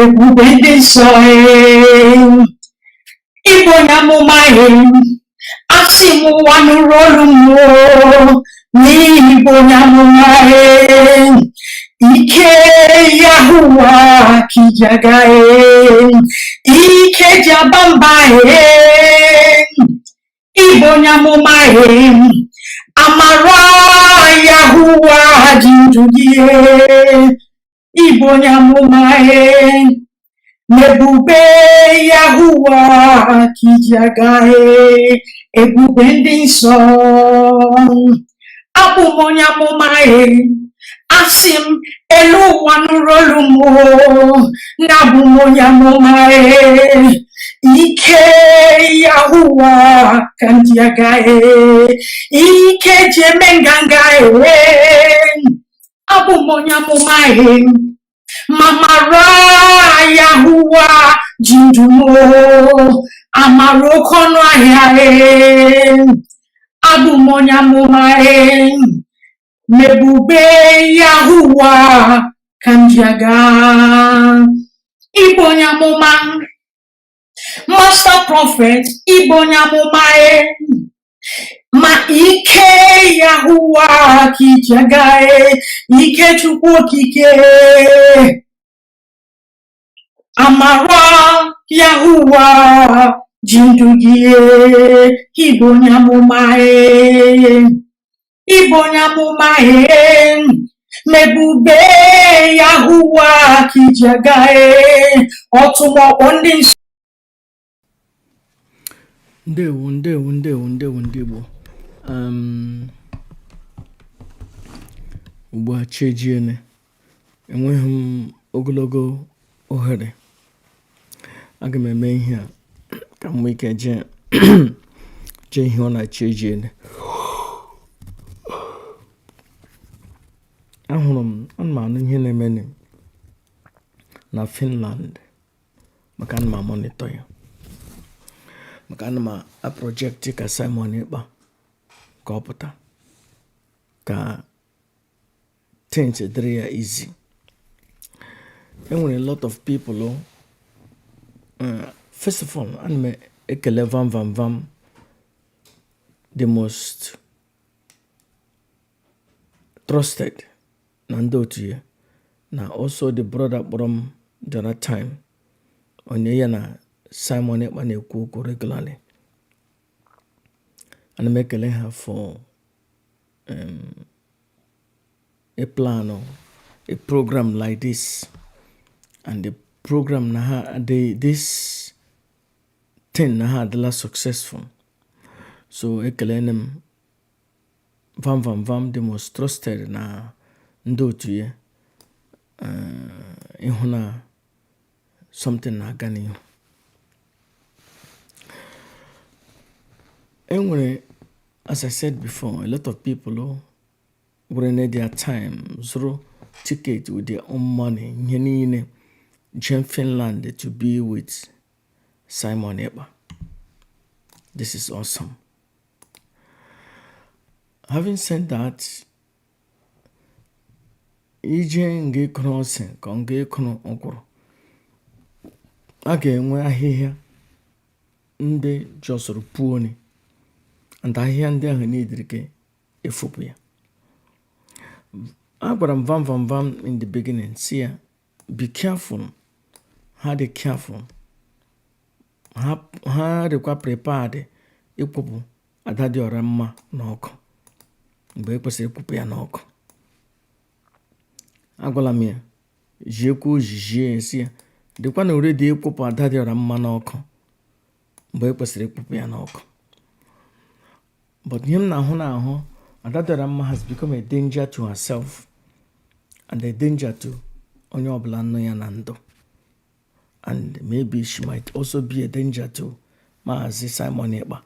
ebube ndị nsọ Igbo nyamụma asị m ụwa nụrụ olu m n'ihi Igbo nyamụma ike Yahuwa kijaga ike jabamba Igbo nyamụma amara Yahuwa jinjugie Igbo nyamụma nebube Yahuwa kijaga ebube ndị nsọ abụ m onye amụma asị m elu ụwa nụrụ olu m na abụ m onye amụma ike Yahuwa ka ndị aga ike ji eme nganga abụ m onye amụma mamara Yahuwa ji ndụ m amara oke ọnụ ahịa abụ m onye amụma mebube Yahuwa ka m ji aga Igbo onye amụma master prophet Igbo onye amụma ma ike Yahuwa ka iji aga ike Chukwu okike amara Yahuwa ji ndụ gị Igbo onye amụma Igbo onye amụma mebube Yahuwa ka iji aga ọtụmọkpọ ndị nsọ ndewo ndị Igbo ugbu a chejiene enweghị m ogologo ohere aga m eme ihe a ka m nwee ike jee ihe ọ na-achọ ejiene ahụrụ m ana m anụ ihe na-eme na Finland maka ana m amonitọ ya maka ana m aprojekti ka Simon Ekpa ka ọ pụta ka things dịrị ya easy. Enwere a lot of people first of all ana m ekele Vam the most trusted na ndị otu ya na also the brother kpọrọ m the other time onye ya na Simon Ekpa na-ekwu okwu regularly. Ana m ekele ha for a plan or a program like this, and the program na ha this thing na ha adịla successful. So ekele m Vam the most trusted na ndị otu ya ịhụ na something na-aga n'ihu. Enwere, as I said before, a lot of people were in their time zero ticket with their own money ihe niile jem Finland to be with Simon Ekpa. This is awesome. Having said that, ije nga ịkụrụ ose ka nga ịkụrụ ọkwụrụ, a ga-enwe ahịhịa ndị jọsụrụ puoni, and ahịhịa ndị ahụ niile ka efopụ ya. Agwara m Vam in the beginning, see ya, be careful, ha dị careful, ha dịkwa prepared ịkwụpụ Adadioranma n'ọkụ mgbe ekwesịrị ịkwụpụ ya n'ọkụ. Agwala m ya jiekwa ojijie esi ya dịkwa na ure dị ịkwụpụ Adadioranma n'ọkụ mgbe ekwesịrị ịkwụpụ ya n'ọkụ. But him na Adadioranma has become a danger to herself and a danger to onye ọbụla nọ ya na ndụ, and maybe she might also be a danger to Maazị Simon Ekpa.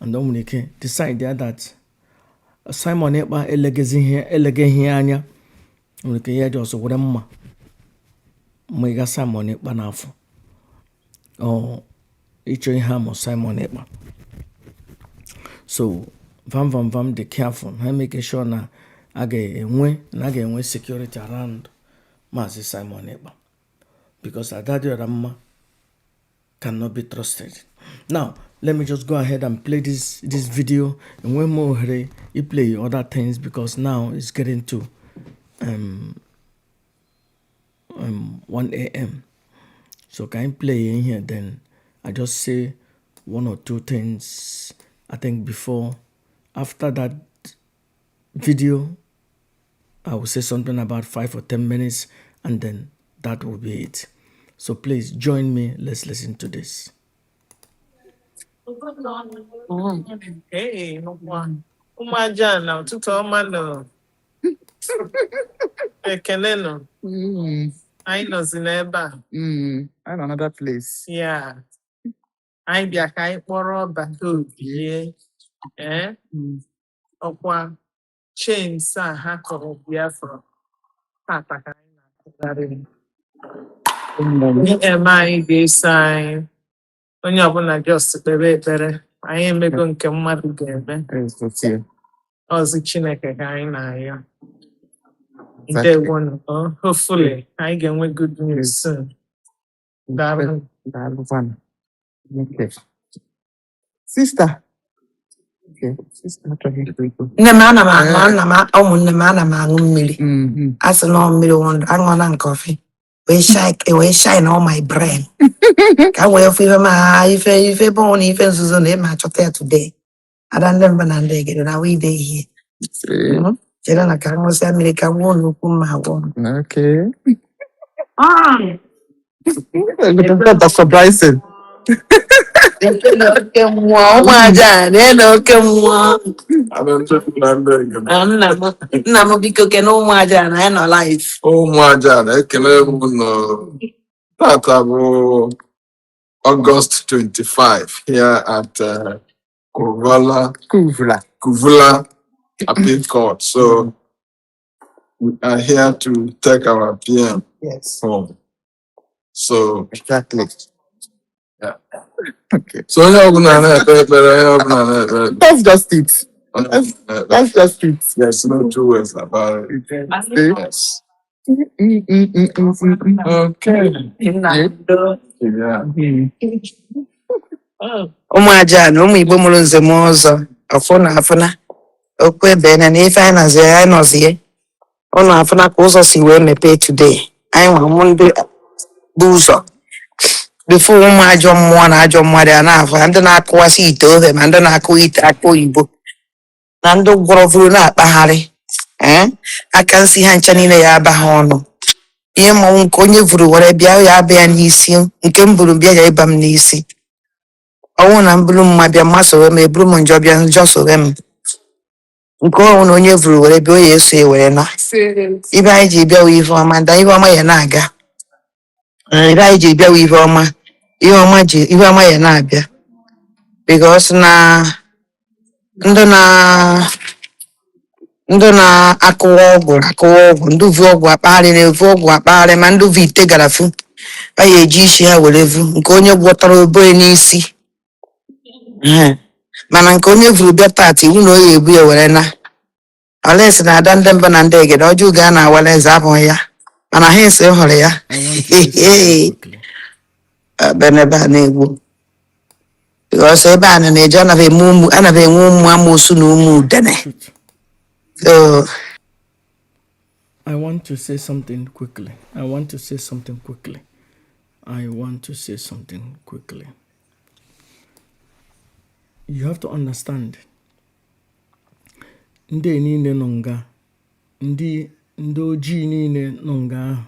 And o nwere ike decide that Simon Ekpa elegeghị anya, nwere ike ya dị ọsọ were mma ịga Simon Ekpa n'afọ ọ ịchọ ihe amụ Simon Ekpa. So Vam dey careful, ha make sure na a ga-enwe security around Maazị Simon Ekpa. because Adadioranma cannot be trusted. Now, let me just go ahead and play this video, and when more you play other things, because now it's getting to 1 a.m. So can I play in here? Then I just say one or two things. I think after that video, I will say something about 5 or 10 minutes, and then that will be it. So please join me. Let's listen to this. Hey, ụmụaja ụtụtụ ọma nọ ekele nọ anyị nọzi n'ebe a I'm another place. ya anyị bịa ka anyị kpọrọ bata obie ọkwa chains a ha kọrọ Biafra tata ka anyị na-akụgharị eme anyị ga-eso anyị onye ọbụla just kpere ekpere anyị emego nke mmadụ ga-eme ọzi Chineke ka anyị na-ayọ ndewonu. Hopefully anyị ga-enwe good news soon. Daalụ. Okay. Sister. Okay. Sister. Nne m ana m aṅụ ụmụnne m ana m aṅụ mmiri. A sị na mmiri wọndụ aṅụọla nke ọfị wee shine all my brain. Ka wee fụ ife bụ na ife nzuzo na ịma achọta ya today. Ada ndị mba na ndị egede na we dey here. Chere na ka ṅụsịa mmiri ka gwuo n'okwu mma agwọ. Okay. That's surprising. Oke mmụọ ụmụaja na oke mmụọ. Nna m biko kene ụmụaja na anyị nọ live. Ụmụaja na-ekele m nọ tata bụ August 25 here at Kuvula Appeal Court. So we are here to take our PM home. So Exactly. yeah. Okay. So onye ọbụla na-ekpe ekpere. That's just it. That's just it. There's no two ways about it. Yes. Okay. Yeah. Ụmụaja na ụmụ Igbo mụrụ nze m ọzọ ọfụna okwu ebe na ife anyị nazi anyị nọzie ụnụ afụna ka ụzọ si wee mepee today. Anyị nwa mụ ndị bụ ụzọ bifo ụmụ ajọ mmụọ na ajọ mmadụ a na-afụ ndị na-akụwasị ite ofe ma ndị na-akụ ite akụ oyibo na ndị gwọrọvuru na-akpagharị aka nsị ha ncha niile ya aba ha ọnụ. Ihe mmanwụ nke onye vuru were bịa ya abịa n'isi nke m buru bịa ya ịba m n'isi. Ọnwụ na mburu mma bịa mma sowe m eburu m njọ bịa njọ sowe m nke ọnwụ na onye vuru were bịa oya eso ewere na ibe anyị ji bịa ife ọma nda ihe ọma ya na-aga. Ibe anyị ji bịa ife ọma ihe ọma ya na-abịa because na ndị na-akụwa ọgwụ ndị vu ọgwụ akpagharị na-evu ọgwụ akpagharị ma ndị vu ite garafu a ya eji isi ha were vu nke onye gwọtara obere n'isi mana nke onye vuru bịa tata iwu na o ya ebu ya were na Olesi na ada ndị mba na ndị egede ọjọọ ga na-awala eze abụghị ya mana ha esi hụrụ ya benebe a na-egbu because ebe a na-eje anaghị enwe ụmụ amoosu na ụmụ udene. So I want to say something quickly. You have to understand. Ndị niile nọ nga, ndị ojii niile nọ nga ahụ.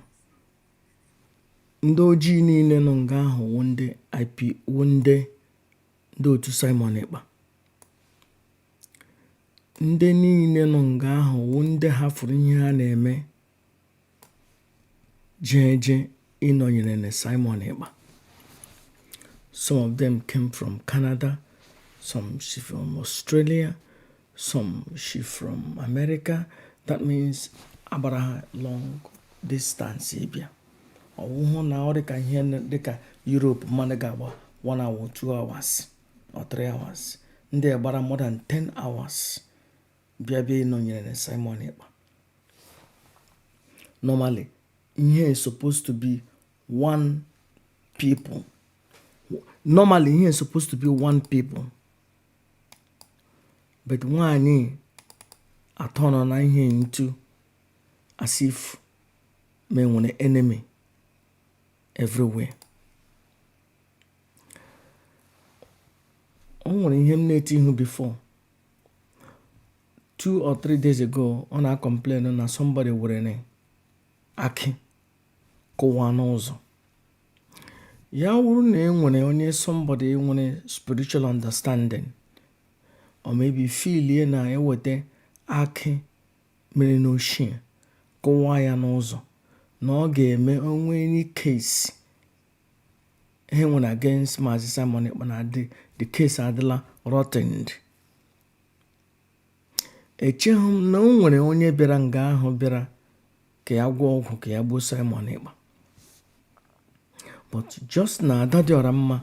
Ndị ojii niile nọ nga ahụ wụ ndị IP, wụ ndị otu Simon Ekpa. Ndị niile nọ nga ahụ wụ ndị hafụrụ ihe ha na-eme jeje ịnọnyere na Simon Ekpa. Some of them came from Canada, some she from Australia, some she from America. That means agbara long distance ịbịa. Ọwụhụ na ọ dịka ihe dịka Europe mmadụ ga-agba 1 hour, 2 hours or 3 hours. Ndị gbara more than 10 hours bịa ịnọnyere na Simon Ekpa. Normally, ihe is supposed to be one people. Normally here is supposed to be one people, but one I turn on here into as if men want an enemy everywhere. I want to hear him before. 2 or 3 days ago, on a complaint na somebody were aki kụwa n'ụzọ. Ya wuru na enwere onye somebody nwere spiritual understanding, or maybe feel na ewete aki mere n'oshie kụwa ya n'ụzọ, na ọ ga-eme onwe any case he nwere against Maazị Simon Ekpa na the case adịla rottened. Echeghị m na o nwere onye bịara nga ahụ bịara ka ya gwọ ọgwụ ka ya gbuo Simon Ekpa. But just na Adadioranma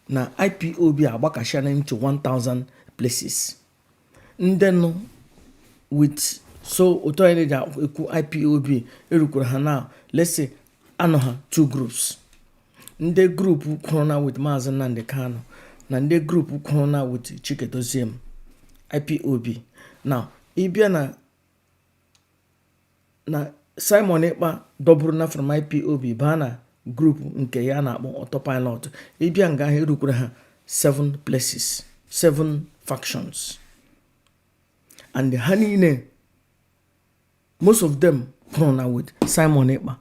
na IPOB agbakashana into 1,000 places. Ndị nọ with so ụtọ anyị ji ekwu IPOB erukwara ha na let's say anọ ha 2 groups. Ndị group kwụrụ with Maazị Nnamdi Kanu na ndị group kwụrụ with Chiketoziem IPOB. Now ịbịa na Simon Ekpa doburu na from IPOB baa na group nke ya na-akpọ autopilot. Ịbịa nga ahụ erukwara ha 7 places, 7 factions, and ha niile most of them kwụrụ with Simon Ekpa.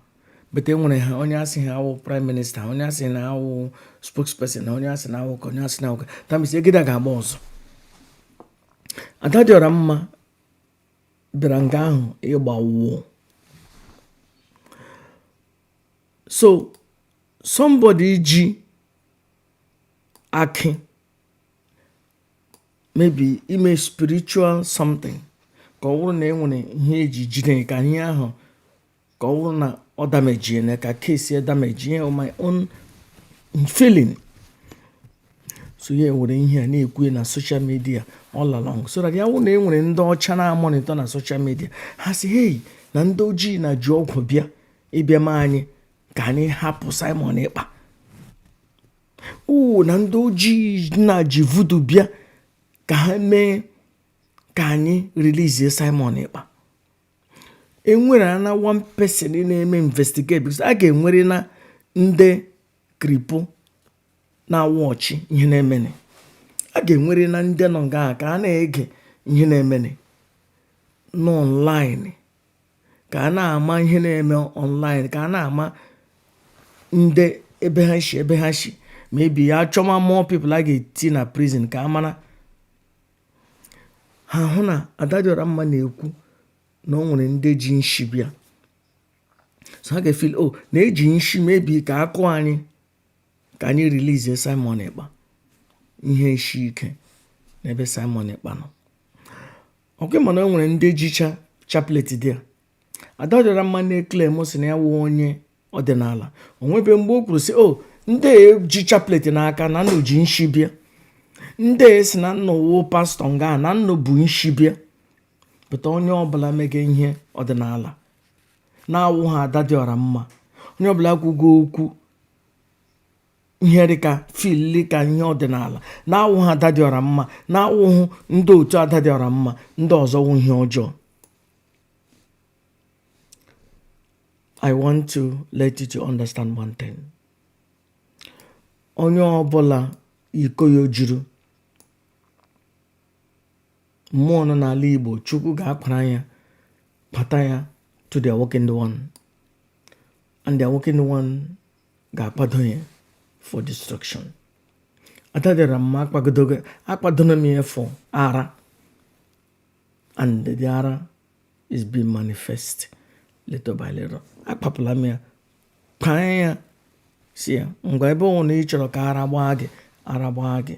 But enwere ha onye asị ha awụ prime minister, onye asị na awụ spokesperson, onye asị na awụ, onye asị na awụ. Tamis egide ga-agba ọzọ. Adadioranma bịara nga ahụ ịgba wụọ. So somebody ji aki maybe ime spiritual something ka ọ bụrụ na enwere ihe eji jide ka ihe ahụ ka ọ bụrụ na ọ damage na ka case ya damage on my own feeling. So ya were ihe a na-ekwu na social media all along, so that ya wụ na enwere ndị ọcha na monitor na social media ha si hey na ndị ojii na ji ọgwụ bịa ịbịa ma anyị ka anyị hapụ Simon Ekpa. Na ndị ojii na ji voodoo bịa ka ha mee ka anyị release Simon Ekpa. Enwere na one person na-eme investigate because a ga-enwere na ndị kripo na wọchị ihe na-emene. A ga-enwere na ndị nọ nga ka a na-ege ihe na-emene n'online, ka a na-ama ihe na-eme online, ka a na-ama ndị ebe ha shi maybe ya chọma more people a ga-eti na prison ka a mara. Ha hụ na Adadioranma na-ekwu na o nwere ndị ji nshi bịa, so ha ga-efeel na eji nshi maybe ka akụ anyị ka anyị release Simon Ekpa. Ihe isi ike n'ebe Simon Ekpa nọ. Ọkwa mana o nwere ndị jicha chaplet dị a. Adadioranma na-eclaim sị na ya wụ onye ọdịnala. Onwebe mgbe o kwuru sị ndị eji chaplet n'aka na nnụ ji nshi bịa, ndị esi na nnụ wụ pastọ nga na nnụ bụ nshi bịa. Pụta onye ọbụla mege ihe ọdịnala na-awụ ha Adadioranma, onye ọbụla kwugo okwu ihe dịka fili ka ihe ọdịnala na-awụ ha Adadioranma, na-awụhụ ndị otu Adadioranma, ndị ọzọ wụ ihe ọjọọ. I want to let you to understand one thing. Onye ọbụla iko ya juru, mmụọ nọ n'ala Igbo, Chukwu ga-akpara ya pata ya to their working one, and their working one ga-akpado ya for destruction. Adadioranma akpadono m ya for ara, and the ara is being manifest little by little. Akpapụla m ya paa ya si ya ngwa ebe ọ na ị chọrọ ka ara gbaa gị,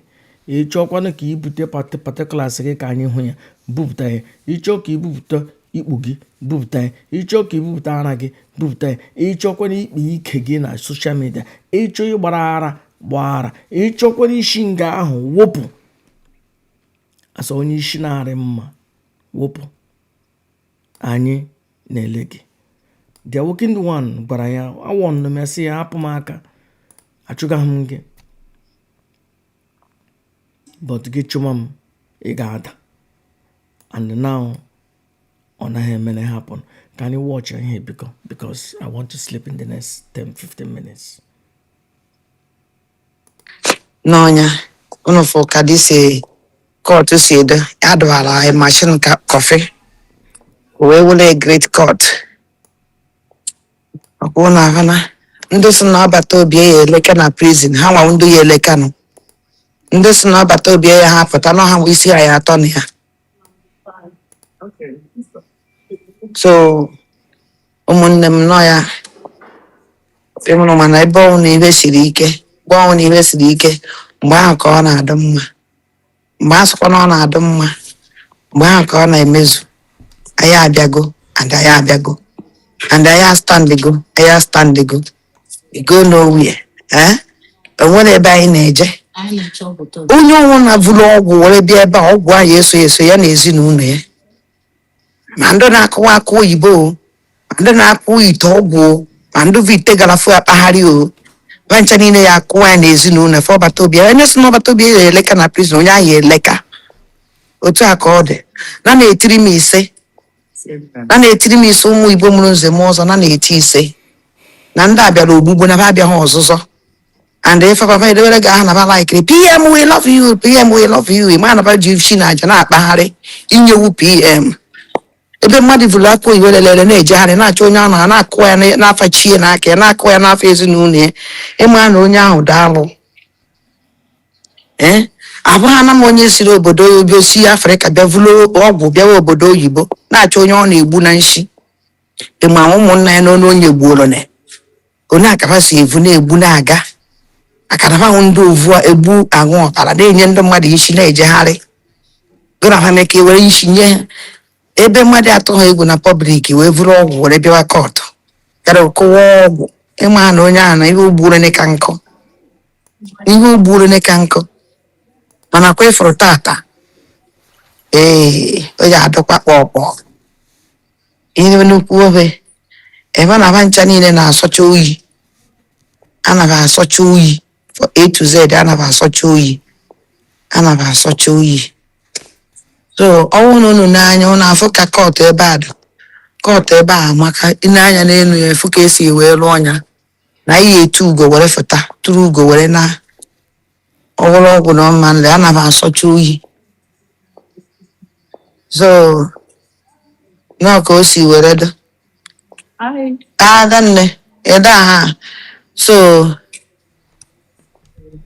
ị chọkwanụ ka ibute particulars gị ka anyị hụ ya, bupụta ya. Ị chọọ ka ibupụta ikpu gị, bupụta ya. Ị chọọ ka ibupụta ara gị, bupụta ya. Ị chọkwana ikpe ike gị na social media, ị chọọ ịgbara ara gbaa ara. Ị chọkwana isi nga ahụ wopụ asa onye isi na-arị mma wopụ. Anyị na-ele gị. The working one, but I want to see Apomaka. I took a hum. But get your mom, a god. And now, on a him and it happen. Can you watch here because I want to sleep in the next 10-15 minutes. Nonya, unu fụ ka dị si court si edo adụwara anyị machine coffee wee wụle great court ọkwụ na ahụ na ndị si na ọbata obi ya eleka na prison ha nwa ndị ya eleka nụ ndị si na ọbata obi ya ha pụta na ha nwe isi anyị atọ na ya so ụmụnne m nọ ya ịmụrụ mana ebe ọnwụ na ibe siri ike mgbe ọnwụ na ibe siri ike mgbe ahụ ka ọ na-adị mma mgbe asụkwa na ọ na-adị mma mgbe ahụ ka ọ na-emezu anyị abịago and anyị abịago and anyị standigo we go nowhere enwere ebe anyị na-eje onye ọnwụ na-avụrụ ọgwụ were bịa ebe a ọgwụ ahụ eso ya na ezinụlọ ya ma ndị na-akụwa akụ oyibo ma ndị na-akụ ite ọgwụ ma ndị bụ ite garafu akpagharị bancha niile ya akụwa ya na ezinụlọ fọ ọbata obi onye si na ọbata obi ya eleka na prison onye ahụ eleka otu a ka ọ dị na na-etiri m ise ụmụ Igbo mụrụ nze m ọzọ na-eti ise na ndị abịara ogbugbo na abịa ha ọzụzọ and ife papa edewere ga aha na balikiri PM we love you PM we love you ma na ji shi na aja na-akpagharị inyewu PM ebe mmadụ vụrụ akwa iwe lelele na-ejegharị na-achọ onye ahụ na-akụ ya n'afa chie n'aka ya na-akụ ya n'afọ ezinụlọ ya ịma na onye ahụ daalụ abụghị na m onye siri obodo oyibo si Afrịka bịa vụrụ ọgwụ bịawa obodo oyibo na-achọ onye ọ na-egbu na nshi ịma ụmụnna ya n'ọnụ onye gbuoro na onye akaba si evu na-egbu na-aga akarabanwụ ndị ovu egbu aṅụ ọkara na-enye ndị mmadụ isi na-ejegharị gụrahụ ka were isi nye ebe mmadụ atụ ha egwu na pọblik wee vụrụ ọgwụ were bịawa kọtụ gara kụwa ọgwụ ịma na onye ahụ na ihe ogburu ka nkụ mana kwa ịfụrụ tata onye adọkwa kpọkpọ ihe nnukwu ofe ebe na ncha niile na-asọcha oyi anaghị asọcha oyi for A to Z anaghị asọcha oyi so ọnwụ na unu n'anya unu afụ ka kọtụ ebe a dị kọtụ ebe a maka ịnanya n'elu ya efu ka esi wee lụọ ọnya na ihe etu ugo were fụta tụrụ ugo were na ọgwụrụ ọgwụ na ọma nle anaghị asọcha oyi so nọ ka o si were dị adanne ede aha so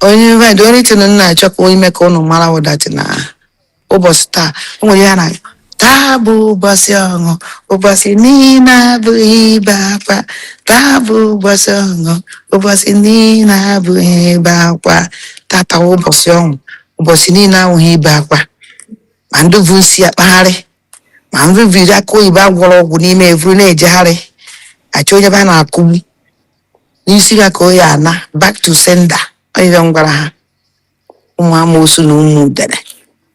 onye the only thing na-achọkwa ime ka unu mara wụdati na ụbọchị taa o nwere ya na taa bụ ụbọchị ọṅụ ụbọchị niile abụghị ibe akwa taa bụ ụbọchị ọṅụ ụbọchị niile abụghị ibe akwa tata ụbọchị ọṅụ ụbọchị niile abụghị ibe akwa ma ndị bụ nsi akpagharị ma ndị viri aka oyibo agwọrọ ọgwụ n'ime evuru na-ejegharị achọ onye ba na-akụgbu n'isi ha ka o ya ana back to sender onye m gwara ha ụmụ amoosu na ụmụ udene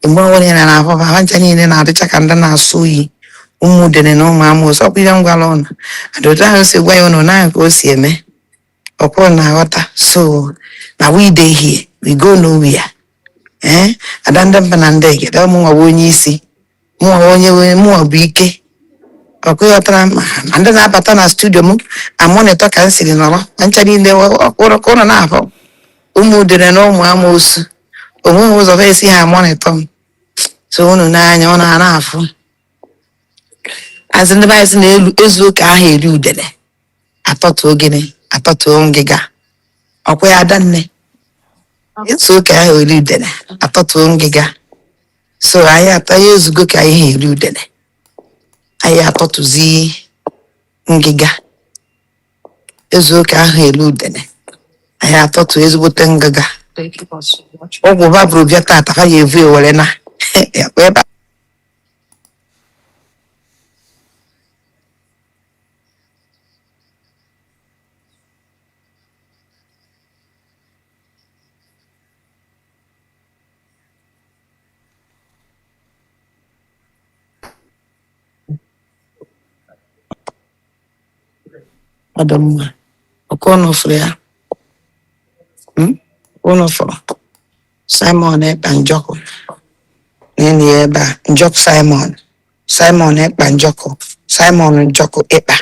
mgbe onye na-ahụ ha ncha niile na-adịcha ka ndị na-asụ oyi ụmụ udene na ụmụ amoosu ọkwa ihe m gwara ụnụ adụtụ ahụ si gwa ya ụnụ na ka o si eme ọkwụrụ na aghọta so na we dey here we go nowhere ada ndị mba na ndị egede mụnwa onye isi mụnwa bụ ike ọkụghọtara ma ndị na-abata na studio m amonitọ ka m siri nọrọ ncha niile ọkpụrụ ka ụnụ na-afọ ụmụ udere na ụmụ amoosu onweghị ụzọ esi ha amonitọ m so ụnụ n'anya ụnụ a na-afụ azị ndị anyị si na-elu ezu ụka ahụ eri udene atọtuo gịnị atọtuo ngịga ọkwa ya adanne ezu ụka ahụ eri udene atọtuo ngịga so anyị atọ ya ezugo ka anyị eri udene anyị atọtụzi ngịga ezu ụka ahụ eri udene anyị atọtụ ezigbote ngịga ọgwụ babụrụ bịa tata ha ya evu ewere na ebe Madam, Okono Freya. Ono for Simon Banjoko. Nini eba Njok Simon. Simon Banjoko. Simon Njoko eba.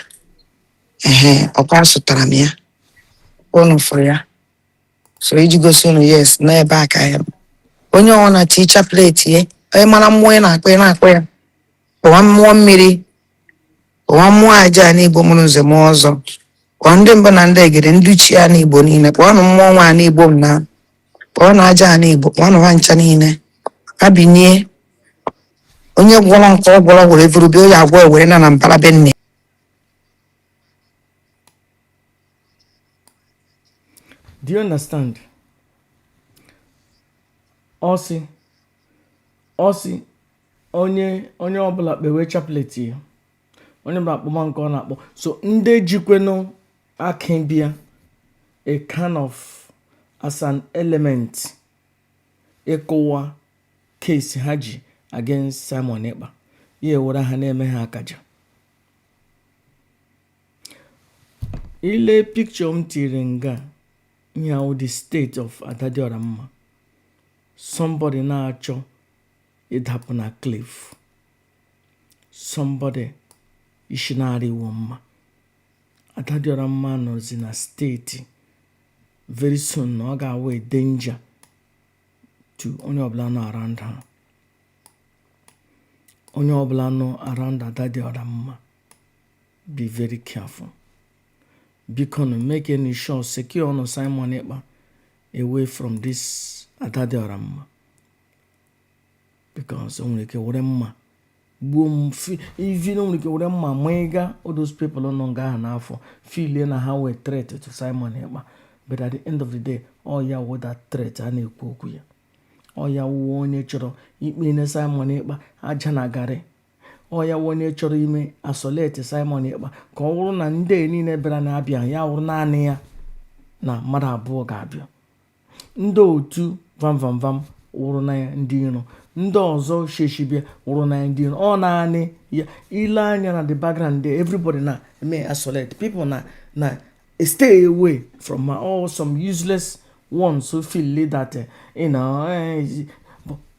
Okwa sutara m ya. Ono Freya. So iji gosi unu yes, na ebe aka ya. Onye ọ na chicha plate ye. Onye mara mmụọ na-akpọ ya. Ụwa mmụọ mmiri. Ụwa mmụọ aja n'Igbo mụrụ nze m ọzọ. Kwa ndị mbụ na ndị egede ndị chi ya n'Igbo niile. Kwa ọnụ mmụọ nwa n'Igbo m na. Kwa ọnụ aja n'Igbo. Kwa ọnụ ncha niile. Ha binye. Onye gwọrọ nke ọ gwọrọ were evurube onye agwọ ewere na mbara be nne. Do you understand? Osi onye ọbụla kpewe chaplet ya. Onye ọbụla akpọma nke ọ na-akpọ. So ndị jikwenu akịbịa a kind of as an element ịkụwa case ha ji against Simon Ekpa. Ihe were ha na-eme ha akaja. Ile picture m tiri nga ihe the state of Adadioranma. Somebody na-achọ ịdapụ na cliff. Somebody ishi na-arịwo mma. Adadioranma nọzi na steeti very soon na ọ ga-awe danger to onye ọbụla nọ around ha. Onye ọbụla nọ around Adadioranma, be very careful. Biko no make any sure secure no Simon Ekpa away from this Adadioranma. Because o nwere ike were mma gbuo m even o nwere ike were mma mega all those people nọ nga ha n'afọ feel na ha were threat to Simon Ekpa. But at the end of the day, all ya wo that threat a na-ekwu okwu ya. All ya wo onye chọrọ ikpe na Simon Ekpa aja na garị. All ya wo onye chọrọ ime isolate Simon Ekpa ka ọ wụrụ na ndị niile bịara na-abịa ya wụrụ naanị ya na mmadụ abụọ ga-abịa. Ndị otu vam wụrụ na ya ndị iro. Ndị ọzọ sheshibịa wụrụ na ya ndị iro. Ọ naanị ya ile anya na the background there, everybody na eme isolate. People na stay away from all some useless ones who feel that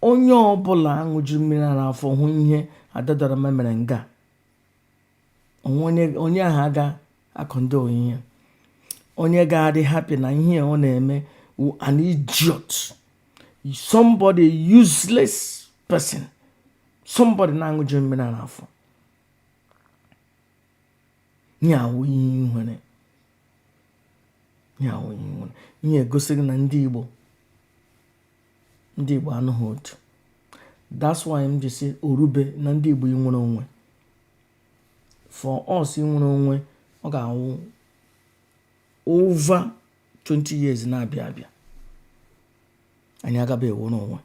onye ọbụla aṅụjuru mmiri n'afọ hụ ihe Adadioranma mere nga. Onye ahụ aga akọndo onye. Onye ga-adị happy na ihe ọ na-eme an idiot. Somebody useless person. Somebody na-aṅụjuru mmiri n'afọ. Nyawo ihe nwere. Ihe gosiri na ndị Igbo anụghị otu. That's why m ji say orube na ndị Igbo inwere onwe. For us inwere onwe ọ ga-awụ over 20 years na-abịa abịa. Anyị agabe enwere onwe.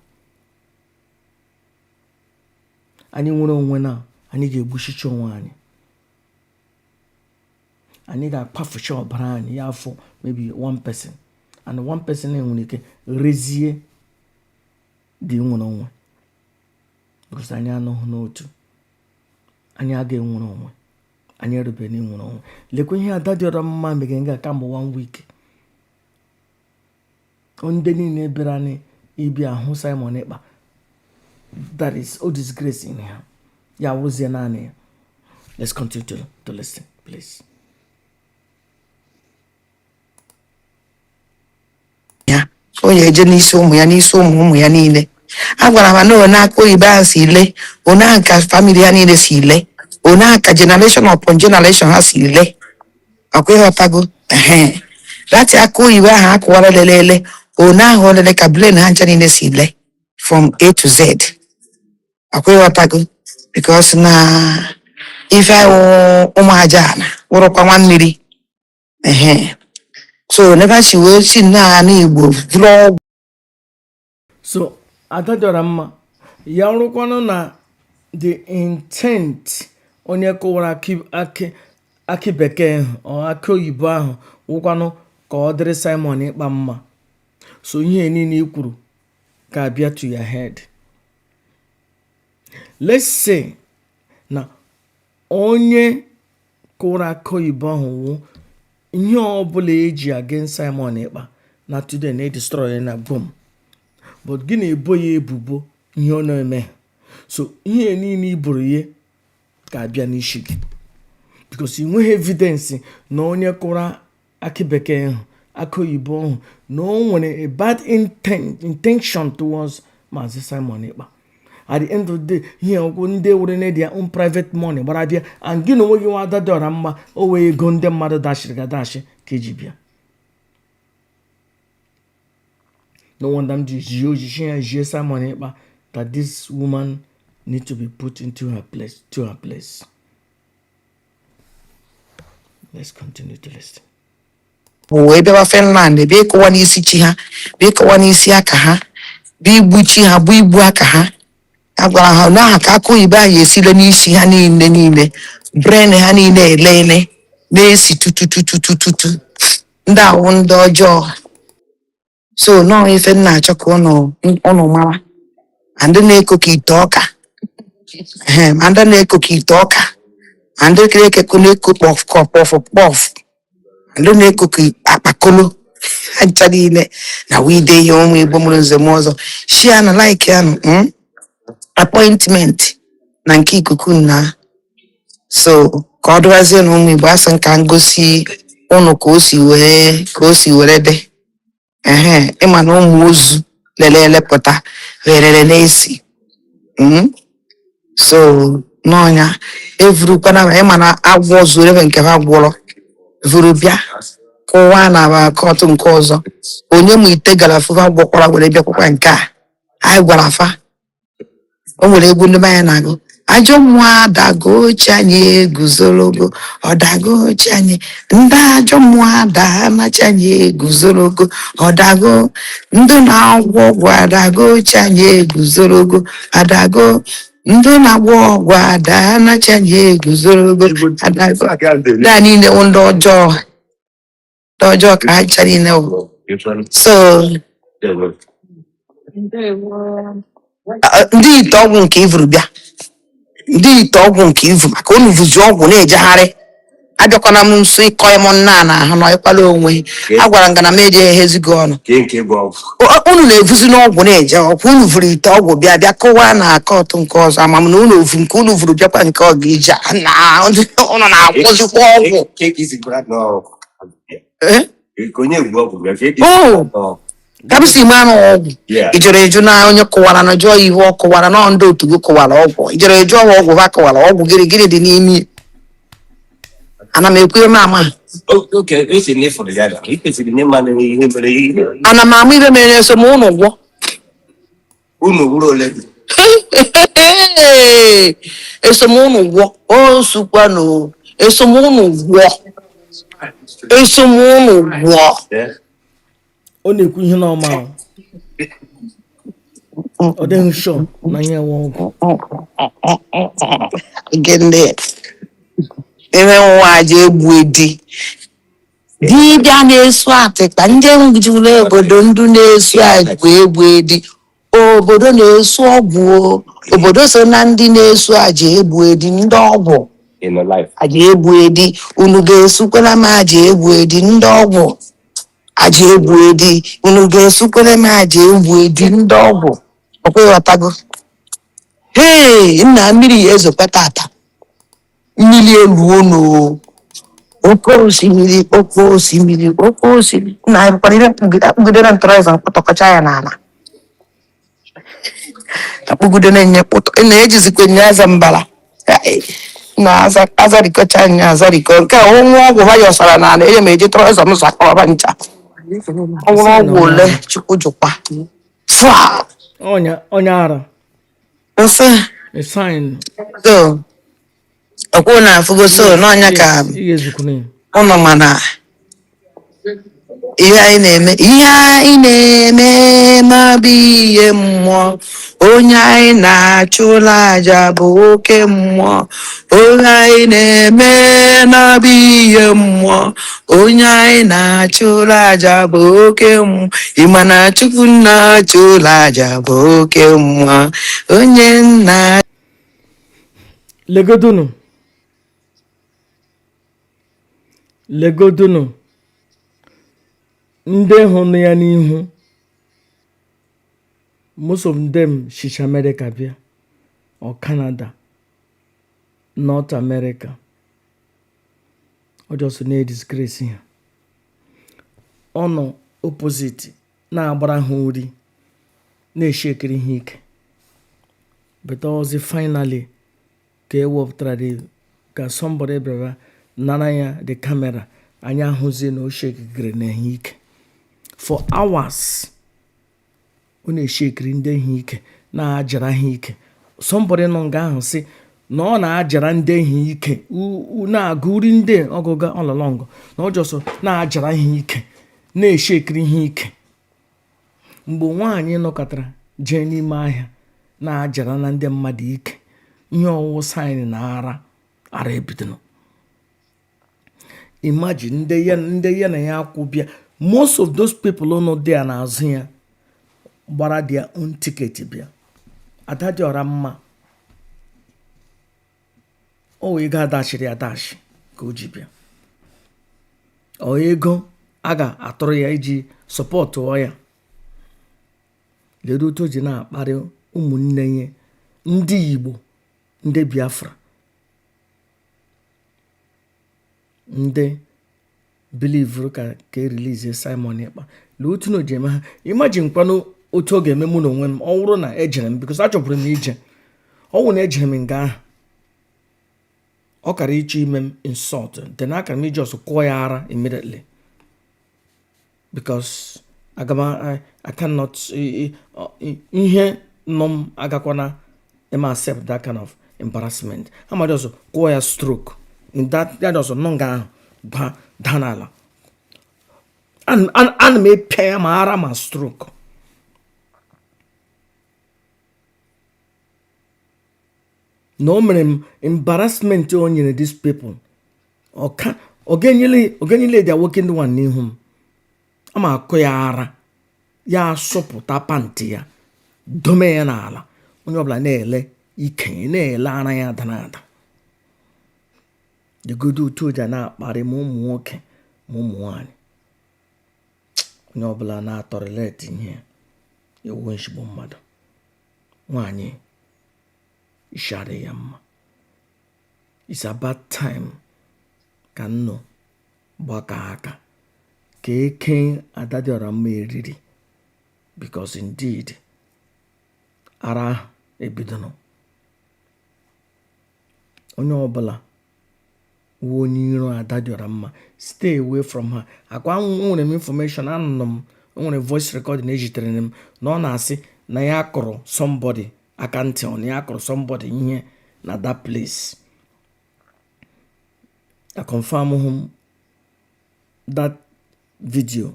Anyị nwere onwe na anyị ga-egbuchicha onwe anyị. Anyị ga-akpafucha ọbara anyị ya afọ maybe one person. And one person enwere ike rezie dị nwere onwe. Because anyị anọghị n'otu. Anyị aga enwere onwe. Anyị erube na enwere onwe. Lekwa ihe Adadioranma meghe nga kamgbe 1 week. Ndị niile bịara ịbịa hụ Simon Ekpa. That is all disgrace in him. Ya wụzie naanị ya. Let's continue to listen, please. Onye eje n'isi ụmụ ya niile. A gwara ma na one aka oyibo ahụ si ile, one aka family ya niile si ile, one aka generation upon generation ha si ile. Ọkwa ịghọtago? Lati aka oyibo ahụ akụwara lelele, one ahụ olele ka blame ha ncha niile si ile from A to Z. Ọkwa ịghọtago? Because na ife ụmụ aja na wụrụkwa nwa mmiri. So never she will see na Igbo vlog. So Adadioranma ya rụkwanụ na the intent onye kọwara aki bekee ahụ aki oyibo ahụ wụkwanụ ka ọ dịrị Simon Ekpa mma. So ihe niile i kwuru ka abịa to your head. Let's say na onye kọwara aki oyibo ahụ wụ ihe ọbụla eji against Simon Ekpa na today na destroy na boom, but gị na-ebo ya ebubo ihe ọ na-eme. So ihe niile iburu ya ga-abịa n'isi gị because ị nweghị evidence na onye kụrụ akị bekee ahụ, akị oyibo ahụ, na o nwere a bad intention towards Maazị Simon Ekpa. At the end of the day, ihe ọgwụ ndị were na their own private money gbara bịa, and gị na onwe gị nwa Adadioranma o wee ego ndị mmadụ dashiri ga dashi ka eji bịa. No wonder m ji jie ojiji ya jie Simon Ekpa that this woman need to be put into her place. Let's continue to listen. wee bịawa Finland bịa ịkụwa n'isi chi ha, bịa ịkụwa n'isi aka ha, bịa igbu chi ha, bụ igbu aka ha. A gwara ha na aka akụ oyibo ahụ esile n'isi ha niile brain ha niile elele na-esi tutututututu ndị ahụ ndị ọjọọ. So nọọ ife nna achọ ka ụnụ mara, ndị na-eko ka ite ọka, ma ndị na-eko ka ite ọka, ma ndị na-eko kpọf, ndị na-eko ka akpakolo ha ncha niile na wide ihe ụmụ Igbo mụrụ nze m ọzọ shia na like ya appointment na nke ikuku na. So ka ọ dụwazie na ụmụ Igbo asị nka ngosi ụnụ ka o si were dị. Ịma na ụmụ ozu elepụta werere na-esi. So n'ọnya evurukwana ịma na agwọ zuru ebe nke ha gwọrọ vuru bịa kụwa na akọtụ nke ọzọ. Onye mụ ite gara afụfa gwọkwara were bịakwakwa nke a anyị gwara afa. O nwere egwu ndị mmanya na-agụ, ajọ mmụọ adagochi anyị eguzorogo, ọdagochi anyị, ndị ajọ mmụọ anachi anyị eguzorogo, ọdago, ndị na-agwọ ọgwụ adagochi anyị eguzorogo, adago, ndị na-agwọ ọgwụ anachi anyị eguzorogo, adago. Da niile ndị ọjọọ ka ha chara niile. So ndị ite ọgwụ nke ivuru bịa, ndị ite ọgwụ nke ivu maka unu vuzi ọgwụ na-ejegharị abịakwana m nso ịkọ ịmụ nna na ahụ na ịkwala onwe. A gwara nga na m eje ehezigo ọnụ. Unu na-evuzi n'ọgwụ na-eje ọgwụ, unu vuru ite ọgwụ bịa kụwa na akọtụ nke ọzọ, ama m na unu ovu nke unu vuru bịakwa nke ọ ga-eji na unu na-akwụzikwa ọgwụ. Kabisi ime anụ ọgwụ ijere eju na onye kụwara na jụọ ihe ọ kụwara na ndị otu gị kụwara ọgwụ, ijere eju ọgwụ ha kụwara ọgwụ gịrị dị n'ime. Ana m ekwe m ama, ana m ama ibe mere eso m ụnụ gwọ esomụnụ gwọ osukwanụ esomụnụ gwọ ọ na-ekwu ihe n'ọma ọ dịghị shọ na ihe nwe ọgwụ gịnị ime nwa ji egbu edi dibịa na-esu atịkpa ndị juru obodo ndụ na-esu agwụ egbu edi. Obodo na-esu ọgwụ, obodo so na ndị na-esu aja egbu edi, ndị ọgwụ aja egbu edi. Unu ga-esukwara m aja egbu edi, ndị ọgwụ aja egbu edi. Unu ga-esukwara m aja egbu edi, ndị ọgwụ. Ọkwa ịghọtago? Nna mmiri ya ezokwa tata, mmiri eluo no oke osimiri na ịbụkwara ihe akpụgidere ntọrọịza mkpọtọkọcha ya n'ala akpụgide na-enye kpụtọ na-ejizikwa nye aza mbala na azarikọcha anya azarikọ nke a onwe ọgwụ ha yọsara n'ala enye m eji trọịza m sakọrọba ncha ọgwụ ole chukwu jụkwa onye ara nsị so ọkwụ na afụgo so n'ọnya ka ụnụ mana ihe anyị na-eme ma bụ ihe mmụọ. Onye anyị na-achụla aja bụ oke mmụọ. Onye anyị na-eme ma bụ ihe mmụọ. Onye anyị na-achụla aja bụ oke mmụọ. Ịma na Chukwu na-achụla aja bụ oke mmụọ. Onye nna legodunu ndị hụrụ ya n'ihu, most of them shicha America bịa or Canada, North America. Ọ just na-disgrace ha. Ọ nọ opposite na-agbara ha ori, na-eshekiri ha ike. But ozi finally ka ewepụtara ka somebody bịara nara ya the camera, anya ahụzie na o shekigiri na ha ike for hours. Ọ na-eshekiri ndị ha ike, na-ajara ha ike. Somebody nọ nga ahụ sị na ọ na-ajara ndị ha ike, na-agụri ndị ọgụga ọlọlọngụ, na ọ jọsọ na-ajara ha ike, na-eshekiri ha ike. Mgbe nwaanyị nọkọtara jee n'ime ahịa na-ajara na ndị mmadụ ike, ihe ọwụwụ saịn na ara ebidono. Imagine ndị ya na ya kwụbịa. Most of those people nọ there n'azụ ya gbara their own ticket bịa. Adadioranma o ego adachiri adachi ka o ji bịa, o ego a ga-atụrụ ya iji sọpọtụọ ya. Ledo otu o ji na-akparị ụmụnne ya ndị Igbo, ndị Biafra, ndị believe ka release Simon Ekpa. Lee otu na o ji eme ha. Imagine kwanụ otu ọ ga-eme mụ na onwe m ọ wụrụ na ejere m, because achọpụrụ m ije. Ọ wụ na ejere m nga ahụ, ọ kara ịchọ ime m insult, then aka m iji ọsọ kụọ ya ara immediately, because I cannot ihe nọ m agakwana em accept that kind of embarrassment. Ama dị ọsọ kụọ ya stroke in that ya dị ọsọ nọ nga ahụ daa n'ala. Ana m epịa ya ma ara ma stroke. Na o mere m embarrassment o nyere these people. Ọ ga-enyele their working one n'ihu m. Ama akụ ya ara, ya asọpụta panti ya, dome ya n'ala. Onye ọbụla na-ele ike, na-ele ara ya ada n'ada. Degodo otu ụja na-akparị ma ụmụ nwoke ma ụmụ nwanyị. Onye ọbụla na-atọreleti ihe ewu nshigbo mmadụ. Nwanyị ishari ya mma. It's about time ka nnụ gbaka aka ka eke Adadioranma eriri, because indeed ara ebidono. Onye ọbụla wuo onye iro Adadioranma, stay away from her. Akwa nwere m information, anọ m nwere voice recording ejitere m na ọ na-asị na ya kụrụ somebody aka ntị, na ya kụrụ somebody ihe na that place. I confirm him that video,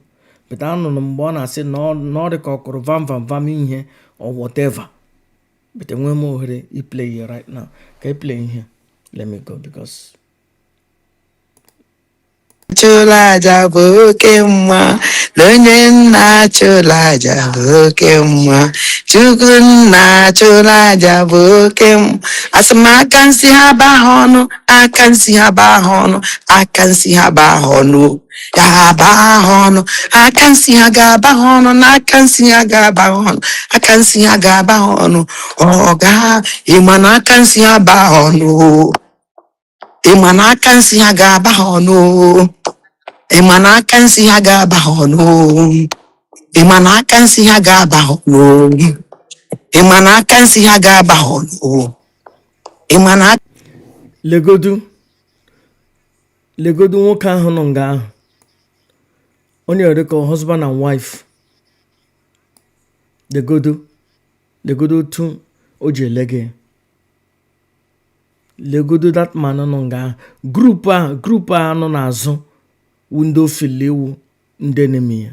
but anụrụ m mgbe ọ na-asị na ọ dị ka ọ kụrụ vam ihe or whatever. But enwe m ohere play here right now. Ka play here. Let me go because Chụlaja bụ oke mma, na onye nna chụlaja bụ oke mma. Chukwu nna chụlaja bụ oke mma. Asị m aka nsị ha ba ha ọnụ, aka nsị ha ba ha ọnụ, aka nsị ha ba ha ọnụ, ya ba ha ọnụ, aka nsị ha ga-aba ha ọnụ, na aka nsị ha ga-aba ha ọnụ, aka nsị ha ga-aba ha ọnụ. Ọ ga ịma na aka nsị ha ba ha ọnụ, ịma na aka nsị ha ga-aba ha ọnụ, ịma na aka nsị ha ga-aba ha ọnụ, ịma na aka nsị ha ga-aba ha ọnụ, ịma na aka nsị ha ga-aba ha ọnụ, ịma na legodu nwoke ahụ nọ nga ahụ, onye ere ka husband and wife. legodo otu o ji elege. Legodo that man nọ nga ahụ. Group a nọ n'azụ ndị ofele ewu ndị enemy ya.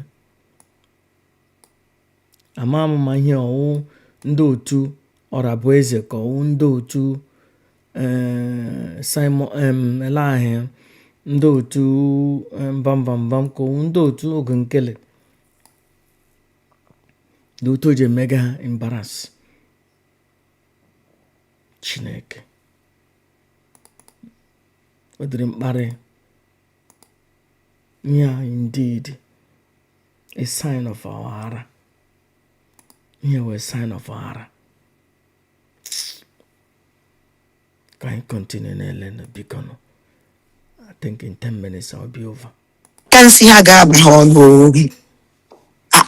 Ama ma ihe ọwụ ndị otu Orabueze ka ọwụ ndị otu Simon Elahe, ndị otu mbambambam ka ọwụ ndị otu Ogunkele. Ndị otu o ji emega ha embarrass. Chineke o dịrị mkparị. Yeah, indeed. a sign of our ara. Here was a sign of our ara. Can you continue, Ellen? Because I think in 10 minutes I'll be over. Can see a gabahon.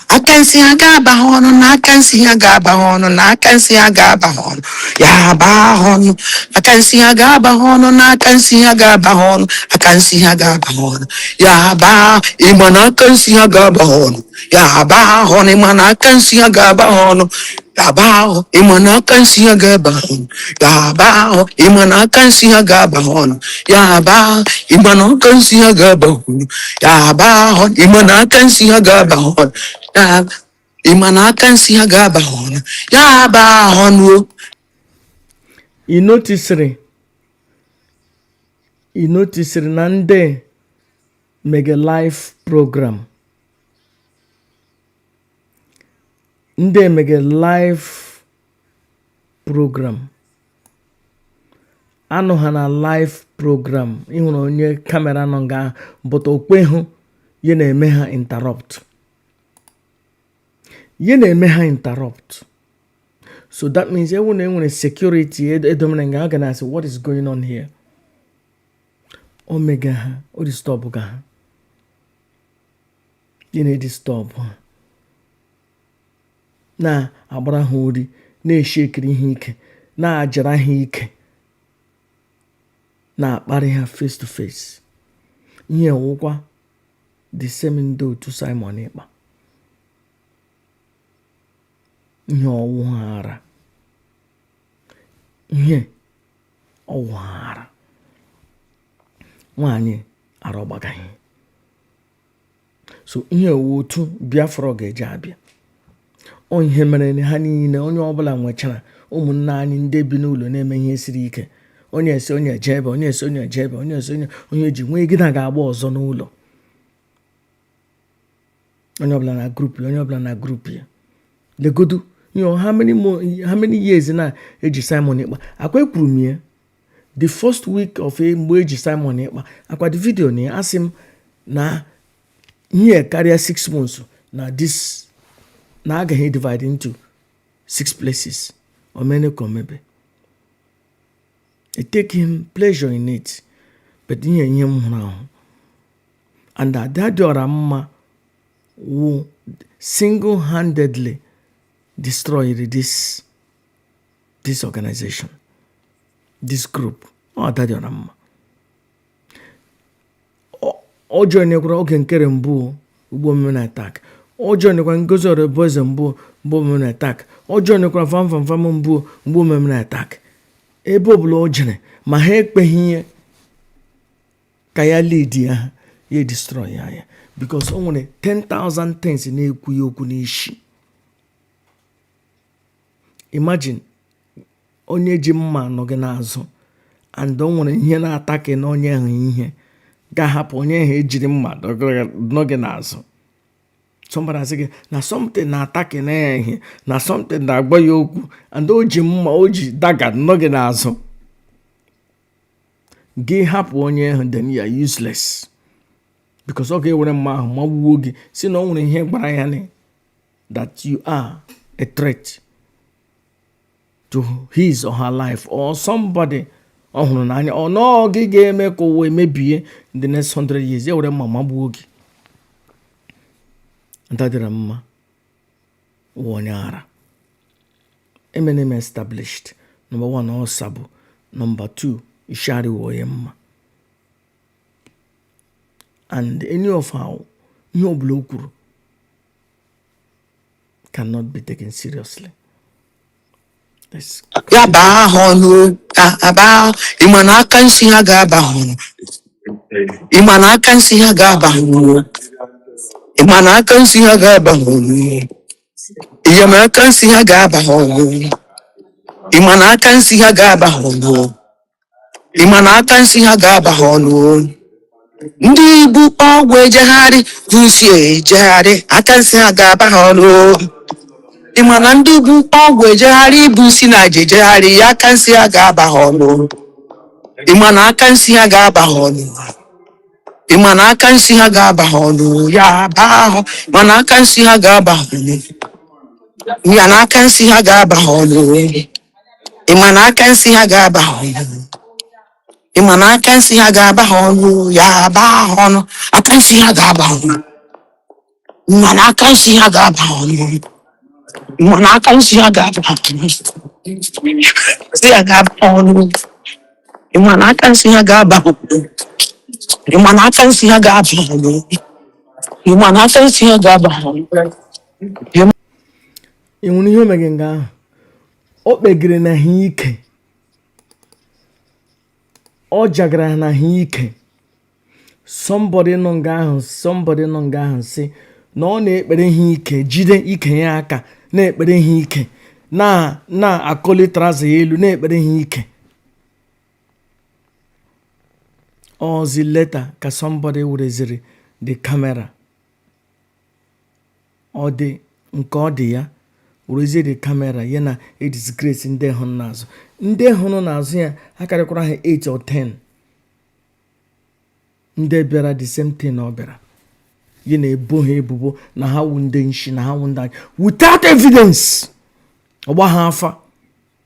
I can see a gabahon, and I can see a gabahon, and I can see a gabahon. Yabahon. I can see a gabahon, and I can see a gabahon. I can see a gabahon. Yaba, Imana can see a gabahon. Yabahon, Imana can see a gabahon. Yabao, Imana can see a gabahon. Yabao, Imana can see a gabahon. Yaba, Imana can see a gabahon. Yabao, Imana can see a gabahon. Imana can see a gabahon. Yabahon. You notice Nande mega live program. Nde mega live program. Ano hana live program. Ihu na onye kamera nọ nga but okwe hu ye na-eme ha interrupt. So that means when security I can ask what is going on here. Omega ha, o disturb ga ha. You need disturb ha. Na agbara ha ori, na-eshekiri ha ike, na-ajara ha ike, na-akparị ha face to face. Ihe wụkwa the same ndị otu Simon Ekpa. Ihe ọwụ ha ara. Ihe ọwụ ha ara. Nwaanyị arọgbagaghị. So ihe otu Biafra ga-eji abịa. O ihe mere ha niile onye ọbụla nwechara ụmụnne anyị ndị bi n'ụlọ na-eme ihe siri ike. Onye esi onye jebe, onye esi onye jebe, onye esi onye ji nwee gị na ga-agba ọzọ n'ụlọ. Onye ọbụla na group ya. Legodu, how many years na eji Simon Ekpa? Akwa ekwuru m ya. The first week of mgbe eji Simon Ekpa, akwa the video na asị m na ihe karịa 6 months na this na agaghị divide into 6 places or many komebe. I take him pleasure in it, but ihe m hụrụ ahụ. And Adadioranma who single-handedly destroyed this organization, this group. Adadioranma. O joinekwara oge nkere mbụ ugbo mmemme attack. O joinekwara Ngozi Oreboeze mbụ mmemme attack. O joinekwara Fam mbụ ugbo mmemme attack. Ebe ọbụla o jere ma ha ekpeghị ihe ka ya lead ya destroy ya because o nwere 10,000 things na-ekwu ya okwu n'ishi. Imagine onye ji mma nọ gị n'azụ and o nwere ihe na-atake na onye ahụ ihe ga-ahapụ onye ahụ ejiri mma nọ gị n'azụ. Somebody asị gị na something na-atake na ya ihe na something na-agba ya okwu and o ji mma o ji daga nọ gị n'azụ. Gị hapụ onye ahụ then you are useless because ọ ga-ewere mma ahụ magbuo gị si na o nwere ihe gbara ya ni that you are a threat to his or her life or somebody ọ hụrụ n'anya ọ nọọ gị ga-eme ka ụwa emebie in the next 100 years ya were mma magbuo gị. Adadioranma onye ara. MNM established. Number 1 Osabu. Number 2 Ishari Woyemma. And any of our new blue cannot be taken seriously. Yabahonu, Abao, Imana can see a gabahon. Imana can see a gabahon. Imana can see a gabahon. Imana can see a gabahon. Imana can see a gabahon. Imana can see a gabahon. Ndi bu ogwe jehari, vusie jehari, I can see a gabahon. Imana ndị bụ ọgwụ ejegharị ibu si na jejegharị ya aka nsị ya ga-aba ha ọnụ. Imana aka nsị ya ga-aba ha ọnụ. Ịmana aka nsi ha ga-aba ha ọnụ ya ba ahụ. Mana aka nsi ha ga-aba ha ọnụ. Ịmana aka nsi ha ga-aba ha ọnụ. Ịmana aka nsi ha ga-aba ha ọnụ. Ịmana aka nsi ha ga-aba ha ọnụ ya ba ha ọnụ. Aka nsi ha ga-aba ha ọnụ. Ịmana aka nsi ha ga-aba ha ọnụ. Ịmana aka nsi ha ga-aba ha ọnụ. Si ha ga-aba ha ọnụ. Ịmana aka nsi ha ga-aba ha ọnụ. Ịmana aka nsi ha ga-aba ha ọnụ. Ịmana aka nsi ha ga-aba ha ọnụ. ị nwere ihe o megị nga ahụ o kpegiri na ha ike ọ jagara na ha ike somebody nọ nga ahụ si na ọ na-ekpere ha ike jide ike ya aka na-ekpere ha ike na-akọli traza ya elu na-ekpere ha ike ozi leta ka somebody wereziri the camera ọ dị nke ọ dị ya werezie the camera ya na disgrace ndị hụrụ n'azụ ndị hụrụ n'azụ ya akarịkwara ha 8 or 10 ndị bịara the same thing ọ bịara ya na-ebo ha ebubo na ha wu ndị nshi na ha wu ndị anyị without evidence ọgba ha afa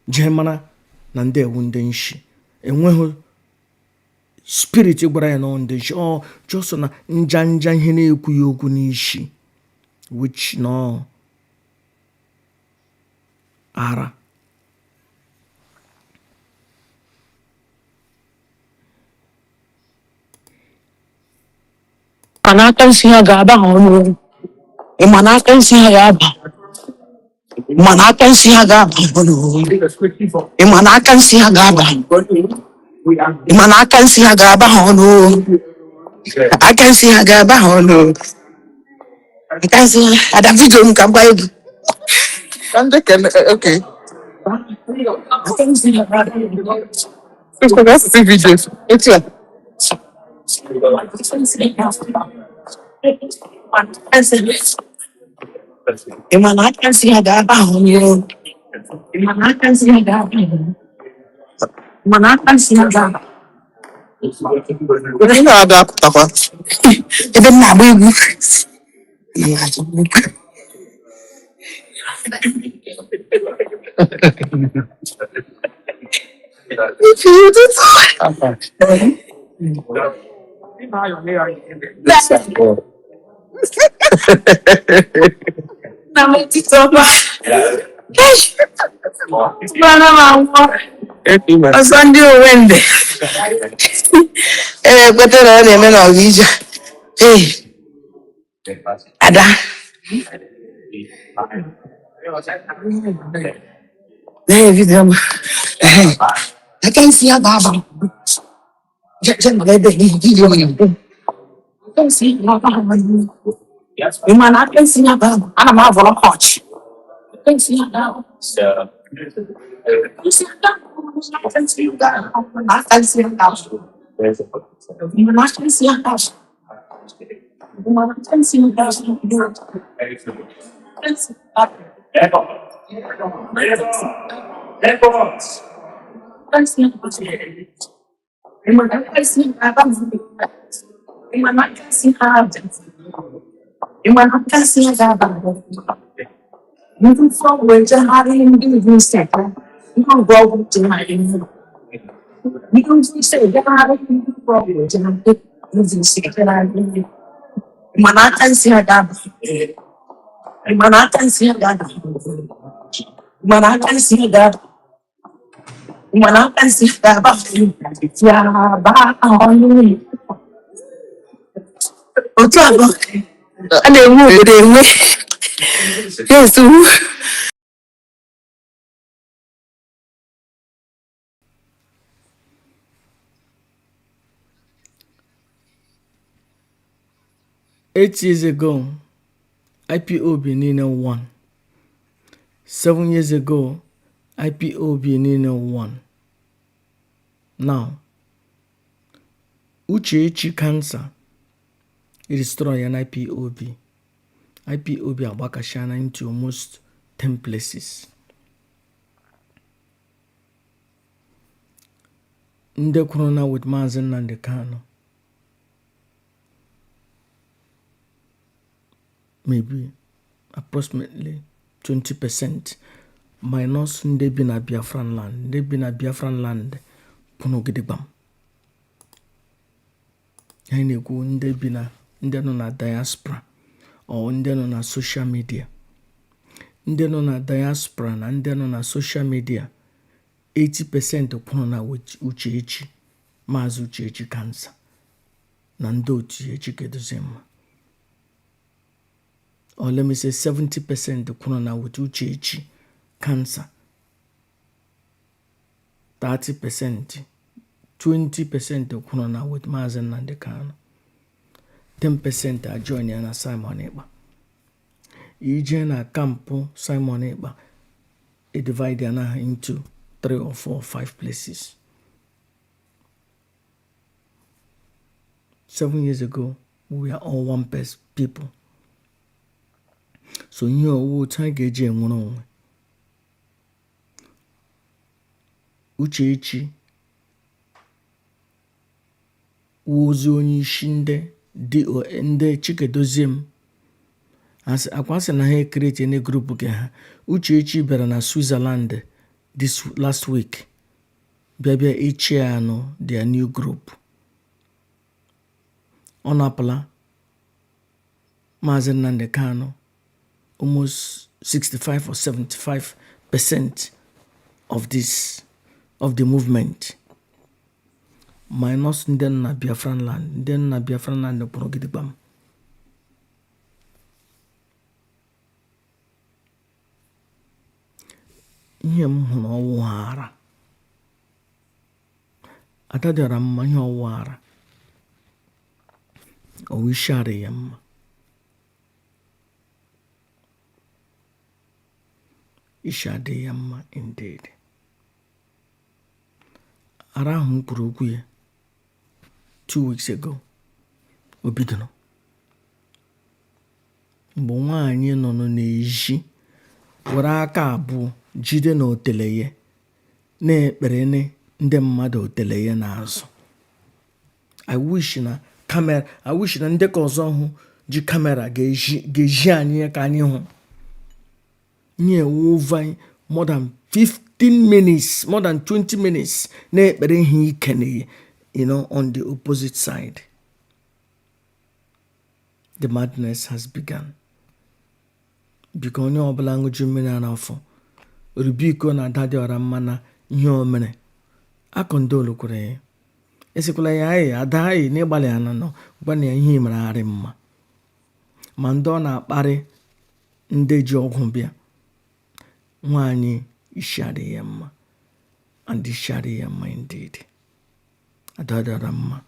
jee mara na ndị ewu ndị nshi enweghị spirit gwara ya na ndị nshi ọ jọsọ na njanja ihe na-ekwughị okwu n'isi which no ara Ịmana aka nsi ha ga-aba ha ọnụ. Ịmana aka nsi ha ga-aba. Ịmana aka nsi ha ga-aba ha ọnụ. Ịmana aka nsi ha ga-aba. Ịmana aka nsi ha ga-aba ha ọnụ. Aka nsi ha ga-aba ha ọnụ. Aka nsi ha ada vidio m ka m gwa egwu. Okay. Aka nsi ha ga-aba ha ọnụ. So that's the video. It's here. Ịmana aka nsi ha ga-aba ha ọnụ. Ịmana aka nsi ha ga-aba ha ọnụ. Ịmana aka nsi ha ga-aba. Onye na-ada apụtakwa. Ebe m na-agba egwu. Na m TikTok. Mana m anwụ. Ọsọ ndị owende. Kwetara ọ na-eme n'ọgụ ije. Ada. Vidio m. Aka nsi ya ga-aba. Je nọrọ ebe vidio m. Aka nsi ya ga-aba. Ịmana aka nsi ya ga-aba. Ana m avọrọ kọchị. Aka nsi ya ga-aba. Moving forward to having moving sector, you can grow to having you can say that having forward to having moving sector. Manatan siya dab. Manatan siya dab. Manatan siya dab. Manatan siya dab. Ya ba onu. Otu abo. Ana enwe obodo enwe. Yes. 8 years ago, IPOB niile won. 7 years ago, IPOB niile won. Now, Uchechi cancer destroy an IPOB. IPOB agbakashana into almost 10 places. Nde corona with Mazen Nnamdi Kanu. maybe approximately 20% minus ndị bi na Biafran land. Ndị bi na Biafran land pụrụ gidigbam. Anyị na-ekwu ndị nọ na diaspora or ndị nọ na social media. Ndị nọ na diaspora na ndị nọ na social media 80% kwuru na Uchechi, Maazị Uchechi Cancer na ndị otu Ejiketuzemma. Or let me say 70% kwuru na Uchechi Cancer, 30%, 20% kwuru na Maazị Nnamdi Kanu, 10% join ya na Simon Ekpa. Ije na kampụ Simon Ekpa divide ya into 3 or 4 or 5 places. 7 years ago, we are all one people. So ihe owu otu anyị ga-eji enwere onwe. Uchechi wuzi onye isi ndị Chikedozie akwasị na ha ekreti ene grupu nke ha. Uchechi bịara na Switzerland this last week bịa ichie anọ their new group. Ọ napụla Maazị Nnamdi Kanu almost 65 or 75% of the movement, minus ndị nọ na Biafran land. Ndị nọ na Biafran land pụrụ gidigbam. Ihe m hụrụ ọwụ ara. Adadioranma ihe ọwụ ara. Ọwụ isi ara ya mma. Isi adị ya mma indeed. Ara ahụ m kwuru okwu ya 2 weeks ago. O bidoro mgbe nwaanyị nọ n'ezi were aka abụọ jide na otele ya na-ekpere ndị mmadụ otele ya n'azụ. I wish na ndị ka ọzọ hụ ji kamera ga-eji anyị ka anyị hụ. Nye over more than 15 minutes, more than 20 minutes na-ekpere ihe ike on the opposite side. The madness has begun. Biko onye ọbụla ṅụju mmiri a n'afọ Rubiko na Adadioranma na ihe o mere akọndolu kwere ya. Esikwala ya ada anyị n'ịgbalị ana nọ gwana ya ihe mere arị mma. Ma ndị ọ na-akparị ndị ji ọgwụ bịa, nwaanyị isi adị ya mma, and isi adị ya mma indeed. Adadioranma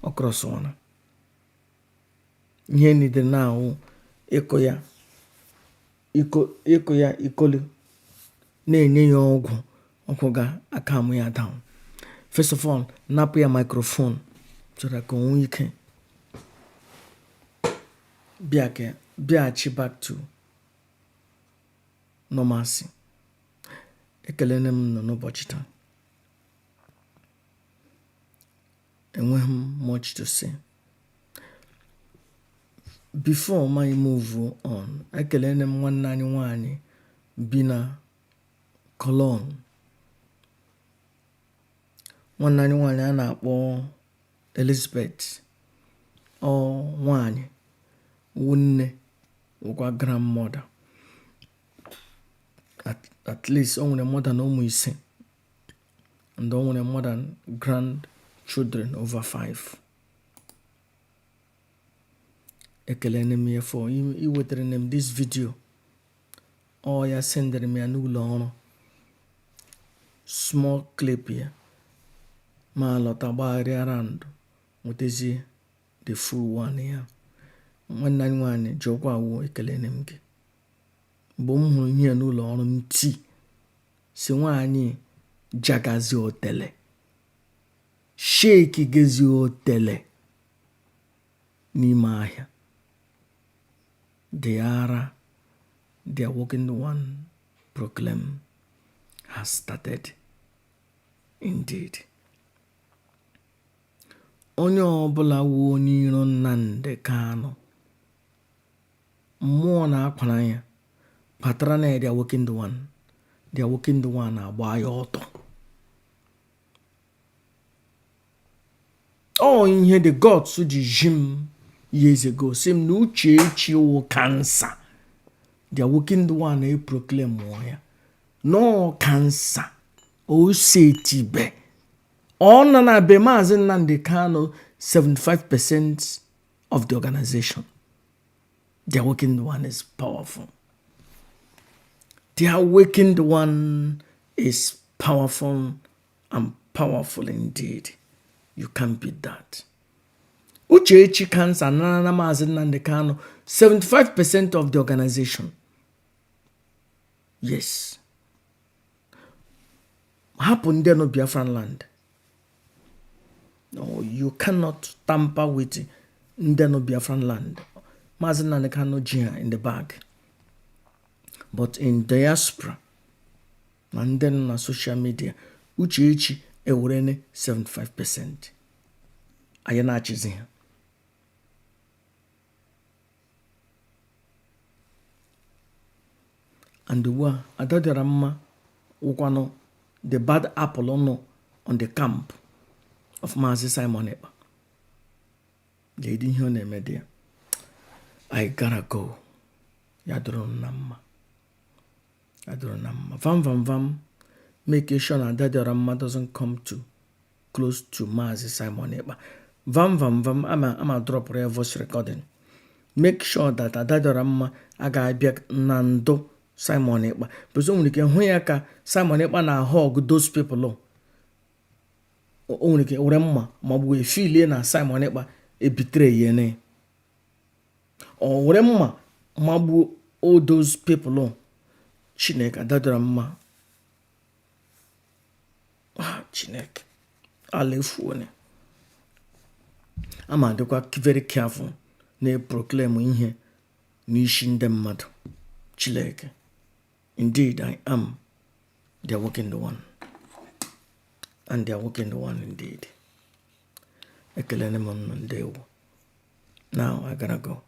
ọkrọsụwana ihe nide na-awụ ịkụ ya ikolu na-enye ya ọgwụ ga-aka amụ ya down. First of all, napụ ya microphone so that ka o nwee ike bịaghachi back to normalcy. Ekelene m nọ n'ụbọchị taa. Enweghị m much to say. Before my move on, ekelene m nwanne anyị nwaanyị bi na Cologne. Nwanne anyị nwaanyị a na-akpọ Elizabeth. Nwaanyị wunne ụkwa grandmother. At least o nwere more than ụmụ 5 and o nwere more than grandchildren over 5. Ekelene m ya for iwetere m this video. Ya sendere m ya n'ụlọ ọrụ small clip ya ma lọta gbagharị around nwetazie the full one ya. Nwanne anyị nwaanyị jọkwa awụ ekelene m gị. Mgbe m hụrụ ihe n'ụlọ ọrụ m si nwaanyị jagazi otele, shake gezi otele n'ime ahịa. Their working one proclaim has started indeed. Onye ọbụla wu onye iro Nnamdi Kanu mmụọ na-akwana ya kpatara na they are working the one. They are working the one agba ya ọtọ. Ihe the gods ji jim years ago same na uchechi wụ cancer. They are working the one na proclaim ya. No cancer. O setibe. Ọ na be Maazị Nnamdi Kanu 75% of the organization. Their working one is powerful. Their working one is powerful and powerful indeed. You can't beat that. Uchechi cancer na Maazị Nnamdi Kanu 75% of the organization. Yes. Happened there no Biafran land. No, you cannot tamper with Ndeno Biafran land. Maazị Nnamdi Kanu Jr. in the bag. But in diaspora, and then on social media, Uchechi ewurene 75%. Ayana achizi ha. And the war, Adadioranma, ukwano, the bad apple on the camp of Maazị Simon Ekpa. Lady Hone Media. I gotta go. Adadioranma. Vam. Make sure that Adadioranma doesn't come too close to Maazị Simon Ekpa. Vam. I'm drop a voice recording. Make sure that Adadioranma aga abia nando Simon Ekpa. Because only can hear ka Simon Ekpa na hug those people. Only can uremma mabu feel na Simon Ekpa e betray yene. Or uremma mabu all those people. Chineke Adadioranma. Chineke. Alefuone. Ama adịkwa very careful na proclaim ihe n'ishi ndị mmadụ. Chineke. Indeed, I am. They are working the one. And they are working the one indeed. Ekelene m ndewo. Now I gotta go.